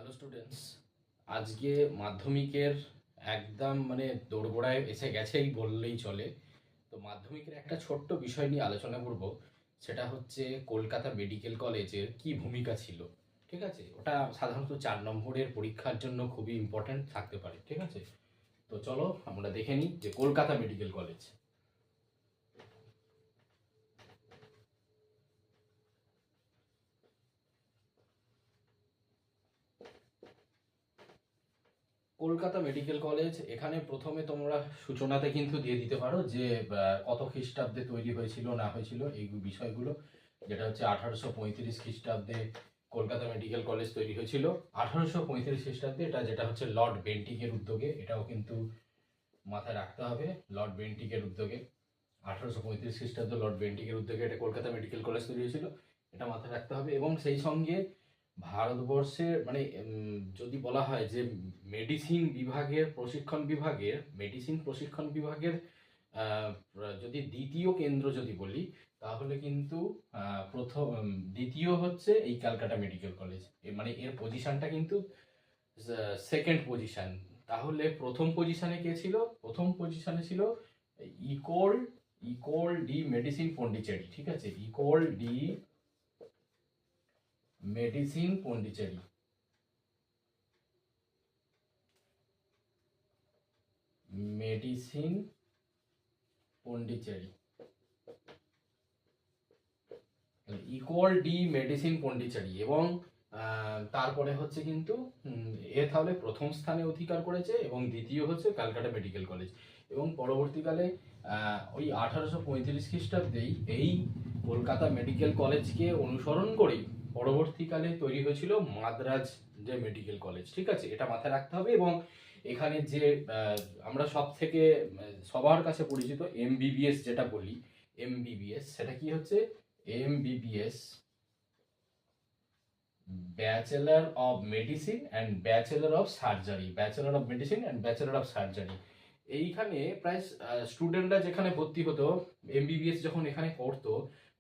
Hello students, আজকে মাধ্যমিকের একদম দোরগোড়ায় এসে গেছেই বললেই চলে। তো মাধ্যমিকের একটা ছোট্ট বিষয় নিয়ে আলোচনা করব। সেটা হচ্ছে কলকাতা মেডিকেল কলেজের কি ভূমিকা ছিল। ঠিক আছে, ওটা সাধারণত 4 নম্বরের পরীক্ষার জন্য খুবই ইম্পর্ট্যান্ট থাকতে পারে। ঠিক আছে, তো চলো আমরা দেখে নিই যে Kolkata medical college. Kolkata medical college, এখানে প্রথমে তোমরা সূচনাতে কিন্তু দিয়ে দিতে পারো যে কত খ্রিস্টাব্দে তৈরি হয়েছিল না হয়েছিল এই বিষয়গুলো। যেটা হচ্ছে 1835 খ্রিস্টাব্দে কলকাতা মেডিকেল কলেজ তৈরি হয়েছিল। 1835 খ্রিস্টাব্দে, এটা যেটা হচ্ছে লর্ড বেন্টিকের উদ্যোগে, এটাও কিন্তু মাথায় রাখতে হবে। লর্ড বেন্টিকের উদ্যোগে 1835 খ্রিস্টাব্দে লর্ড বেন্টিকের উদ্যোগে এটা কলকাতা মেডিকেল কলেজ তৈরি হয়েছিল, এটা মাথায় রাখতে হবে। এবং সেই সঙ্গে ভারতবর্ষের যদি বলা হয় যে মেডিসিন প্রশিক্ষণ বিভাগের আহ, যদি দ্বিতীয় কেন্দ্র যদি বলি, তাহলে কিন্তু দ্বিতীয় হচ্ছে এই ক্যালকাটা মেডিকেল কলেজ। এর পজিশনটা কিন্তু সেকেন্ড পজিশন। তাহলে প্রথম পজিশনে কে ছিল? প্রথম পজিশনে ছিল equal equal D medicine Pondicherry. ঠিক আছে, equal D medicine Pondicherry. Medicine Pondicherry, equal D medicine Pondicherry. এবং তারপরে হচ্ছে কিন্তু এ তাহলে প্রথম স্থানে অধিকার করেছে, এবং দ্বিতীয় হচ্ছে ক্যালকাটা মেডিকেল কলেজ। এবং পরবর্তীকালে ওই 1835 খ্রিস্টাব্দেই এই কলকাতা মেডিকেল কলেজকে অনুসরণ করেই পরবর্তীকালে তৈরি হয়েছিল মাদ্রাজ যে মেডিকেল কলেজ। ঠিক আছে, এটা মাথায় রাখতে হবে। এবং এখানে যে আমরা সব থেকে সবার কাছে পরিচিত এমবিবিএস যেটা বলি, এমবিবিএস সেটা কি হচ্ছে? MBBS, bachelor of medicine and bachelor of surgery, bachelor of medicine and bachelor of surgery. এইখানে প্রায় স্টুডেন্টরা যেখানে ভর্তি হতো, এমবিবিএস যখন এখানে করতো,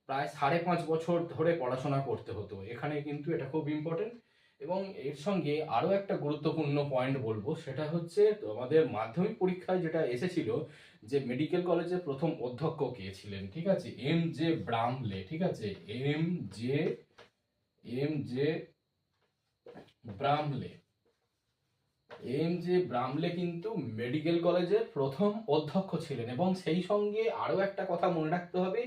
প্রায় 5.5 বছর ধরে পড়াশোনা করতে হতো এখানে, কিন্তু এটা খুব ইম্পর্টেন্ট। এবং এর সঙ্গে আরও একটা গুরুত্বপূর্ণ পয়েন্ট বলবো, সেটা হচ্ছে আমাদের মাধ্যমিক পরীক্ষায় যেটা এসেছিল, যে মেডিকেল কলেজের প্রথম অধ্যক্ষ কে ছিলেন। ঠিক আছে, এম জে ব্রামলে। ঠিক আছে, M J M J Bramley. M J Bramley কিন্তু মেডিকেল কলেজের প্রথম অধ্যক্ষ ছিলেন। এবং সেই সঙ্গে আরও একটা কথা মনে রাখতে হবে,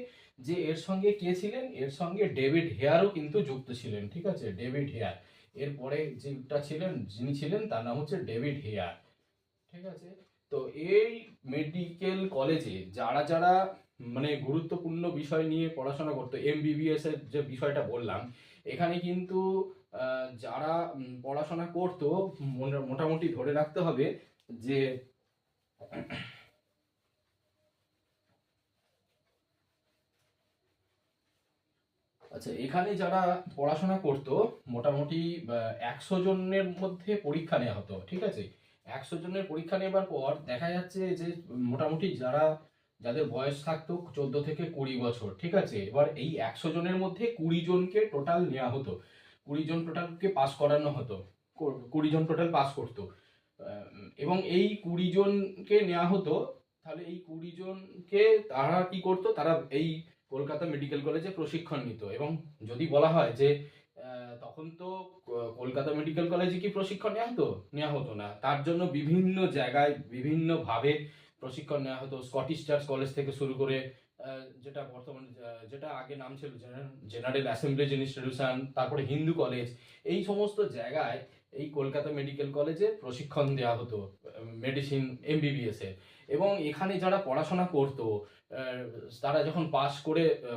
যে এর সঙ্গে কে ছিলেন? এর সঙ্গে ডেভিড হেয়ারও কিন্তু যুক্ত ছিলেন। ঠিক আছে, ডেভিড হেয়ার। এরপরে যেটা ছিলেন, যিনি ছিলেন, তার নাম হচ্ছে ডেভিড হেয়ার। ঠিক আছে, তো এই মেডিকেল কলেজে যারা যারা গুরুত্বপূর্ণ বিষয় নিয়ে পড়াশোনা করতো, এমবিবিএস এর যে বিষয়টা বললাম, এখানে কিন্তু যারা পড়াশোনা করতো, মোটামুটি ধরে রাখতে হবে যে আচ্ছা, এখানে যারা পড়াশোনা করতো, মোটামুটি 100 জনের মধ্যে পরীক্ষা নেওয়া হতো। ঠিক আছে, 100 জনের পরীক্ষা নেবার পর দেখা যাচ্ছে যে মোটামুটি যাদের বয়স থাকতো 14 থেকে 20 বছর। ঠিক আছে, এবার এই 100 জনের মধ্যে 20 জনকে টোটাল নেওয়া হতো, 20 জন টোটালকে পাস করানো হতো, 20 জন টোটাল পাস করতো। এবং এই 20 জনকে নেওয়া হতো। তাহলে এই 20 জনকে তারা কি করতো? তারা এই কলকাতা মেডিকেল কলেজে প্রশিক্ষণ নিত। এবং যদি বলা হয় যে তখন তো কলকাতা মেডিকেল কলেজে কি প্রশিক্ষণ নেওয়া হতো? নেওয়া হতো না। তার জন্য বিভিন্ন জায়গায় বিভিন্নভাবে প্রশিক্ষণ নেওয়া হতো। স্কটিশ চার্চ কলেজ থেকে শুরু করে যেটা বর্তমানে যেটা আগে নাম ছিল জেনারেল অ্যাসেম্বলিজ ইনস্টিটিউশন, তারপরে হিন্দু কলেজ, এই সমস্ত জায়গায় এই কলকাতা মেডিকেল কলেজে প্রশিক্ষণ দেওয়া হতো মেডিসিন এমবিবিএস এর। এবং এখানে যারা পড়াশোনা করতো, তারা যখন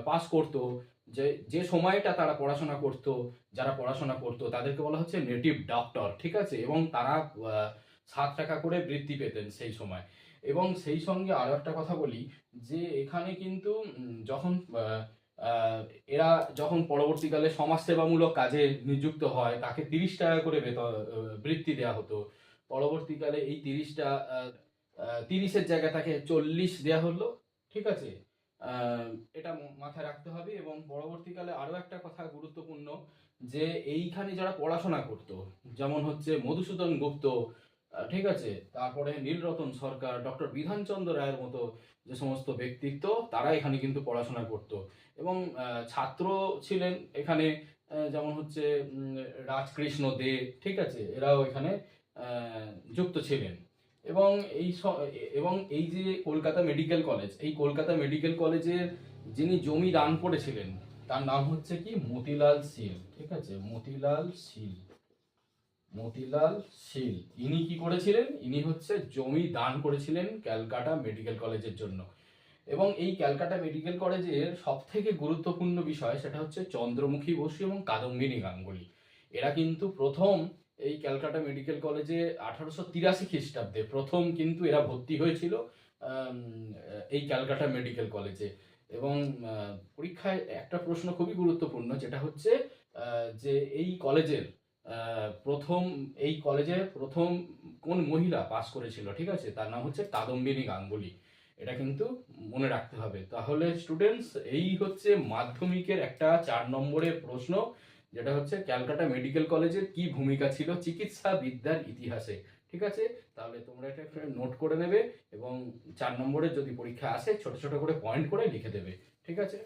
পাস করতো, যে যে সময়টা তারা পড়াশোনা করতো, যারা পড়াশোনা করতো তাদেরকে বলা হচ্ছে নেটিভ ডক্টর। ঠিক আছে, এবং তারা 7 টাকা করে বৃত্তি পেতেন সেই সময়। এবং সেই সঙ্গে আরো একটা কথা বলি, যে এখানে কিন্তু যখন আহ, এরা যখন পরবর্তীকালে সমাজসেবামূলক কাজে নিযুক্ত হয়, তাকে 30 টাকা করে বৃত্তি দেওয়া হতো। পরবর্তীকালে এই 30এর জায়গায় তাকে 40 দেওয়া হলো। ঠিক আছে, আহ, এটা মাথায় রাখতে হবে। এবং পরবর্তীকালে আরো একটা কথা গুরুত্বপূর্ণ, যে এইখানে যারা পড়াশোনা করতো, যেমন হচ্ছে মধুসূদন গুপ্ত, ঠিক আছে, তারপরে নীলরতন সরকার, ডক্টর বিধানচন্দ্র রায়ের মতো যে সমস্ত ব্যক্তিত্ব, তারা এখানে কিন্তু পড়াশোনা করতো। এবং ছাত্র ছিলেন এখানে, যেমন হচ্ছে রাজকৃষ্ণ দে, ঠিক আছে, এরাও এখানে যুক্ত ছিলেন। এবং এবং এই যে কলকাতা মেডিকেল কলেজ, এই কলকাতা মেডিকেল কলেজের যিনি জমি দান করেছিলেন তার নাম হচ্ছে কি মতিলাল শীল, ঠিক আছে, মতিলাল শীল। মতিলাল শীল ইনি কি করেছিলেন, ইনি হচ্ছে জমি দান করেছিলেন ক্যালকাটা মেডিকেল কলেজের জন্য। এবং এই ক্যালকাটা মেডিকেল কলেজের সব থেকে গুরুত্বপূর্ণ বিষয় সেটা হচ্ছে চন্দ্রমুখী বসু এবং কাদম্বিনী গাঙ্গুলি। এরা কিন্তু প্রথম এই ক্যালকাটা মেডিকেল কলেজে 1883 খ্রিস্টাব্দে প্রথম কিন্তু এরা ভর্তি হয়েছিল আম, এই ক্যালকাটা মেডিকেল কলেজে। এবং পরীক্ষায় একটা প্রশ্ন খুবই গুরুত্বপূর্ণ, যেটা হচ্ছে যে এই কলেজে প্রথম কোন মহিলা পাস করেছিল, ঠিক আছে, তার নাম হচ্ছে কাদম্বিনী গাঙ্গুলি। এটা কিন্তু মনে রাখতে হবে। তাহলে স্টুডেন্টস, এই হচ্ছে মাধ্যমিকের একটা 4 নম্বরের প্রশ্ন, যেটা হচ্ছে ক্যালকাটা মেডিকেল কলেজের কি ভূমিকা ছিল চিকিৎসা বিদ্যার ইতিহাসে। ঠিক আছে, তাহলে তোমরা এটা একটা নোট করে নেবে এবং 4 নম্বরের যদি পরীক্ষা আসে ছোট ছোট করে পয়েন্ট করে লিখে দেবে। ঠিক আছে।